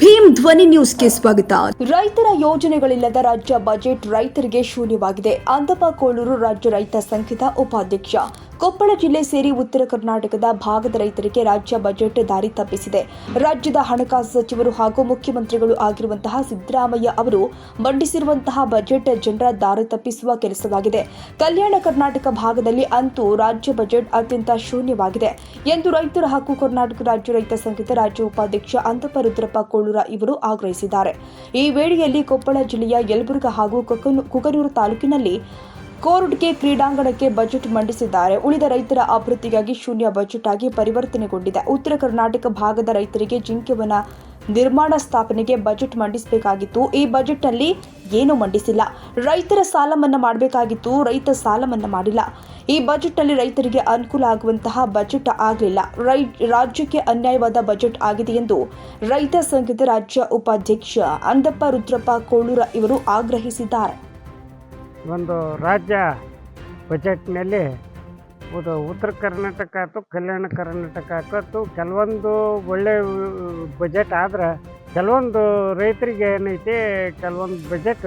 ಭೀಮ್ ಧ್ವನಿ ನ್ಯೂಸ್ಗೆ ಸ್ವಾಗತ. ರೈತರ ಯೋಜನೆಗಳಿಲ್ಲದ ರಾಜ್ಯ ಬಜೆಟ್ ರೈತರಿಗೆ ಶೂನ್ಯವಾಗಿದೆ. ಅಂದಪ್ಪ ಕೋಳೂರು ರಾಜ್ಯ ರೈತ ಸಂಘದ ಉಪಾಧ್ಯಕ್ಷ. ಕೊಪ್ಪಳ ಜಿಲ್ಲೆ ಸೇರಿ ಉತ್ತರ ಕರ್ನಾಟಕದ ಭಾಗದ ರೈತರಿಗೆ ರಾಜ್ಯ ಬಜೆಟ್ ದಾರಿ ತಪ್ಪಿಸಿದೆ. ರಾಜ್ಯದ ಹಣಕಾಸು ಸಚಿವರು ಹಾಗೂ ಮುಖ್ಯಮಂತ್ರಿಗಳು ಆಗಿರುವಂತಹ ಸಿದ್ದರಾಮಯ್ಯ ಅವರು ಮಂಡಿಸಿರುವಂತಹ ಬಜೆಟ್ ಜನರ ದಾರಿ ತಪ್ಪಿಸುವ ಕೆಲಸವಾಗಿದೆ. ಕಲ್ಯಾಣ ಕರ್ನಾಟಕ ಭಾಗದಲ್ಲಿ ಅಂತೂ ರಾಜ್ಯ ಬಜೆಟ್ ಅತ್ಯಂತ ಶೂನ್ಯವಾಗಿದೆ ಎಂದು ರೈತರ ಹಕ್ಕು ಕರ್ನಾಟಕ ರಾಜ್ಯ ರೈತ ಸಂಘದ ರಾಜ್ಯ ಉಪಾಧ್ಯಕ್ಷ ಅಂದಪ್ಪ ರುದ್ರಪ್ಪ ಕೋಳೂರ ಇವರು ಆಗ್ರಹಿಸಿದ್ದಾರೆ. ಈ ವೇಳೆಯಲ್ಲಿ ಕೊಪ್ಪಳ ಜಿಲ್ಲೆಯ ಯಲಬುರ್ಗಾ ಹಾಗೂ ಕುಕನೂರು ತಾಲೂಕಿನಲ್ಲಿ ಕೋರ್ಟ್ಗೆ ಕ್ರೀಡಾಂಗಣಕ್ಕೆ ಬಜೆಟ್ ಮಂಡಿಸಿದ್ದಾರೆ. ಉಳಿದ ರೈತರ ಅಭಿವೃದ್ಧಿಗಾಗಿ ಶೂನ್ಯ ಬಜೆಟ್ ಆಗಿ ಪರಿವರ್ತನೆಗೊಂಡಿದೆ. ಉತ್ತರ ಕರ್ನಾಟಕ ಭಾಗದ ರೈತರಿಗೆ ಜಿಂಕೆವನ ನಿರ್ಮಾಣ ಸ್ಥಾಪನೆಗೆ ಬಜೆಟ್ ಮಂಡಿಸಬೇಕಾಗಿತ್ತು. ಈ ಬಜೆಟ್ನಲ್ಲಿ ಏನೂ ಮಂಡಿಸಿಲ್ಲ. ರೈತರ ಸಾಲ ಮನ್ನಾ ಮಾಡಬೇಕಾಗಿತ್ತು, ರೈತ ಸಾಲ ಮನ್ನಾ ಮಾಡಿಲ್ಲ. ಈ ಬಜೆಟ್ನಲ್ಲಿ ರೈತರಿಗೆ ಅನುಕೂಲ ಆಗುವಂತಹ ಬಜೆಟ್ ಆಗಲಿಲ್ಲ. ರಾಜ್ಯಕ್ಕೆ ಅನ್ಯಾಯವಾದ ಬಜೆಟ್ ಆಗಿದೆ ಎಂದು ರೈತ ಸಂಘದ ರಾಜ್ಯ ಉಪಾಧ್ಯಕ್ಷ ಅಂದಪ್ಪ ರುದ್ರಪ್ಪ ಕೋಳೂರ ಇವರು ಆಗ್ರಹಿಸಿದ್ದಾರೆ. ಒಂದು ರಾಜ್ಯ ಬಜೆಟ್ನಲ್ಲಿ ಉತ್ತರ ಕರ್ನಾಟಕ ಆಯ್ತು, ಕಲ್ಯಾಣ ಕರ್ನಾಟಕ ಆಯ್ತು, ಕೆಲವೊಂದು ಒಳ್ಳೆ ಬಜೆಟ್ ಆದ್ರೆ ಕೆಲವೊಂದು ರೈತರಿಗೆ ಏನೈತಿ ಕೆಲವೊಂದು ಬಜೆಟ್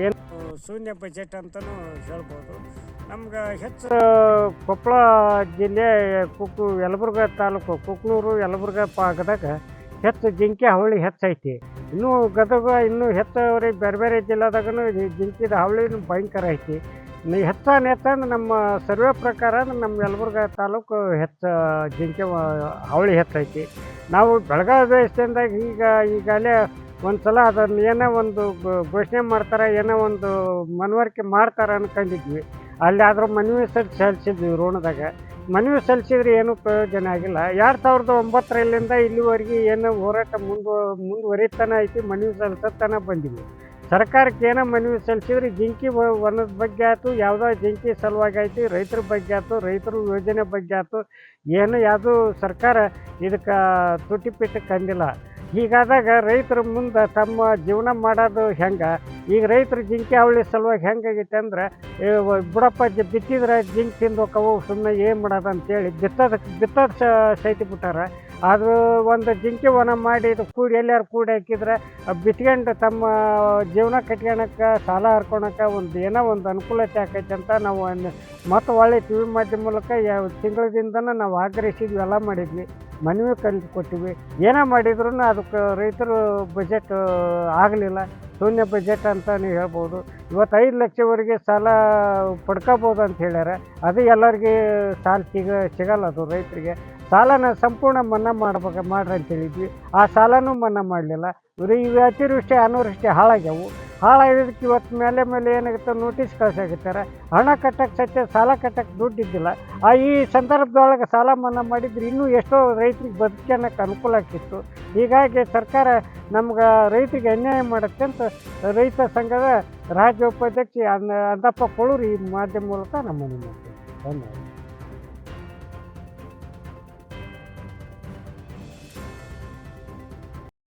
ಏನು ಶೂನ್ಯ ಬಜೆಟ್ ಅಂತಲೂ ಹೇಳ್ಬೋದು. ನಮ್ಗೆ ಹೆಚ್ಚು ಕೊಪ್ಪಳ ಜಿಲ್ಲೆ ಯಲಬುರ್ಗಾ ತಾಲೂಕು ಕುಕ್ನೂರು ಯಲಬುರ್ಗಾ ಭಾಗದಾಗ ಹೆಚ್ಚು ಜಿಂಕೆ ಹಾವಳಿ ಹೆಚ್ಚೈತಿ. ಇನ್ನೂ ಗದಗ ಇನ್ನೂ ಹೆಚ್ಚವ್ರಿಗೆ ಬೇರೆ ಬೇರೆ ಜಿಲ್ಲಾದಾಗೂ ಜಿಂಕಿದ ಹಾವಳಿ ಭಯಂಕರ ಐತಿ. ಹೆಚ್ಚಂದ್ರೆ ನಮ್ಮ ಸರ್ವೆ ಪ್ರಕಾರ ನಮ್ಮ ಯಲಬುರ್ಗಾ ತಾಲೂಕು ಹೆಚ್ಚು ಜಿಂಕೆ ಹಾವಳಿ ಹೆಚ್ಚೈತಿ. ನಾವು ಬೆಳಗಾವಿ ದೇಶದಿಂದ ಈಗಾಗಲೇ ಒಂದು ಸಲ ಅದನ್ನು ಏನೋ ಒಂದು ಘೋಷಣೆ ಮಾಡ್ತಾರೆ, ಏನೋ ಒಂದು ಮನವರಿಕೆ ಮಾಡ್ತಾರೆ ಅನ್ಕೊಂಡಿದ್ವಿ. ಅಲ್ಲಿ ಆದರೂ ಮನವಿ ಸಲ್ಲಿಸಿದ್ವಿ ಋಣದಾಗ. ಮನವಿ ಸಲ್ಲಿಸಿದ್ರೆ ಏನೂ ಪ್ರಯೋಜನ ಆಗಿಲ್ಲ. 2009 ಇಲ್ಲಿವರೆಗೆ ಏನು ಹೋರಾಟ ಮುಂದುವರಿತಾನೆ ಐತಿ. ಮನವಿ ಸಲ್ಲಿಸತ್ತಾನೆ ಬಂದಿವಿ. ಸರ್ಕಾರಕ್ಕೆ ಏನೋ ಮನವಿ ಸಲ್ಲಿಸಿದ್ರೆ ಜಿಂಕಿ ವನದ ಬಗ್ಗೆ ಆಯ್ತು, ಯಾವುದೋ ಜಿಂಕಿ ಸಲುವಾಗಿ ಆಯ್ತು, ರೈತರ ಬಗ್ಗೆ ಆಯ್ತು, ರೈತರ ಯೋಜನೆ ಬಗ್ಗೆ ಆಯ್ತು, ಯಾವುದೂ ಸರ್ಕಾರ ಇದಕ್ಕೆ ತುಟಿಪಿಟ್ಟು ಕಂಡಿಲ್ಲ. ಹೀಗಾದಾಗ ರೈತರ ಮುಂದೆ ತಮ್ಮ ಜೀವನ ಮಾಡೋದು ಹೆಂಗೆ? ಈಗ ರೈತರು ಜಿಂಕೆ ಹಾವಳಿ ಸಲುವಾಗಿ ಹೆಂಗಾಗೈತೆ ಅಂದ್ರೆ ಬುಡಪ್ಪ ಬಿತ್ತಿದ್ರೆ ಜಿಂಕೆ ತಿಂದು ಹೋಕ್ಕವು, ಸುಮ್ಮನೆ ಏನು ಮಾಡೋದು ಅಂತೇಳಿ ಬಿತ್ತೋದು ಸೈತಿ ಬಿಟ್ಟಾರ. ಅದು ಒಂದು ಜಿಂಕೆ ವನ ಮಾಡಿ ಇದು ಎಲ್ಲಾರು ಕೂಡಿ ಹಾಕಿದ್ರೆ ಬಿತ್ಕೊಂಡು ತಮ್ಮ ಜೀವನ ಕಟ್ಕೊಳಕ್ಕೆ ಸಾಲ ಹರ್ಕೊಳಕ್ಕೆ ಏನೋ ಒಂದು ಅನುಕೂಲತೆ ಆಕೈತೆ ಅಂತ ನಾವು ಮತ್ತು ಒಳ್ಳೆ ಟಿ ವಿ ಮಾಧ್ಯಮ ಮೂಲಕ ತಿಂಗಳದಿಂದನೂ ನಾವು ಆಗ್ರಹಿಸಿದ್ವಿ, ಎಲ್ಲ ಮಾಡಿದ್ವಿ, ಮನವಿ ಕೊಟ್ಟಿವಿ. ಏನೋ ಮಾಡಿದ್ರು ಅದಕ್ಕೆ ರೈತರು ಬಜೆಟ್ ಆಗಲಿಲ್ಲ. ಶೂನ್ಯ ಬಜೆಟ್ ಅಂತ ನೀವು ಹೇಳ್ಬೋದು. ಇವತ್ತು 5 ಲಕ್ಷವರೆಗೆ ಸಾಲ ಪಡ್ಕೋಬೋದು ಅಂತ ಹೇಳ್ಯಾರ. ಅದು ಎಲ್ಲರಿಗೆ ಸಾಲ ಸಿಗಲ್ಲ. ಅದು ರೈತರಿಗೆ ಸಾಲನ ಸಂಪೂರ್ಣ ಮನ್ನಾ ಮಾಡ್ರಿ ಅಂತ ಹೇಳಿದ್ವಿ. ಆ ಸಾಲನೂ ಮನ್ನಾ ಮಾಡಲಿಲ್ಲ. ಇವು ಅತಿವೃಷ್ಟಿ ಅನಾವೃಷ್ಟಿ ಹಾಳಾಗಿದ್ದಕ್ಕೆ ಇವತ್ತು ಮೇಲೆ ಏನಾಗುತ್ತೆ ನೋಟಿಸ್ ಕಳ್ಸಾಗಿರ್ತಾರೆ. ಹಣ ಕಟ್ಟಕ್ಕೆ ಸತ್ಯ ಸಾಲ ಕಟ್ಟಕ್ಕೆ ದುಡ್ಡು ಇದ್ದಿಲ್ಲ. ಈ ಸಂದರ್ಭದೊಳಗೆ ಸಾಲ ಮನ್ನಾ ಮಾಡಿದ್ರೆ ಇನ್ನೂ ಎಷ್ಟೋ ರೈತರಿಗೆ ಬದುಕನ್ನಕ್ಕೆ ಅನುಕೂಲ ಆಗ್ತಿತ್ತು. ಹೀಗಾಗಿ ಸರ್ಕಾರ ನಮ್ಗೆ ರೈತರಿಗೆ ಅನ್ಯಾಯ ಮಾಡುತ್ತೆ ಅಂತ ರೈತ ಸಂಘದ ರಾಜ್ಯ ಉಪಾಧ್ಯಕ್ಷ ಅಂದಪ್ಪ ಕೋಳೂರು ಈ ಮಾಧ್ಯಮ ಮೂಲಕ ನಮ್ಮ ಮನವಿ ಮಾಡ್ತೀವಿ. ಧನ್ಯವಾದ.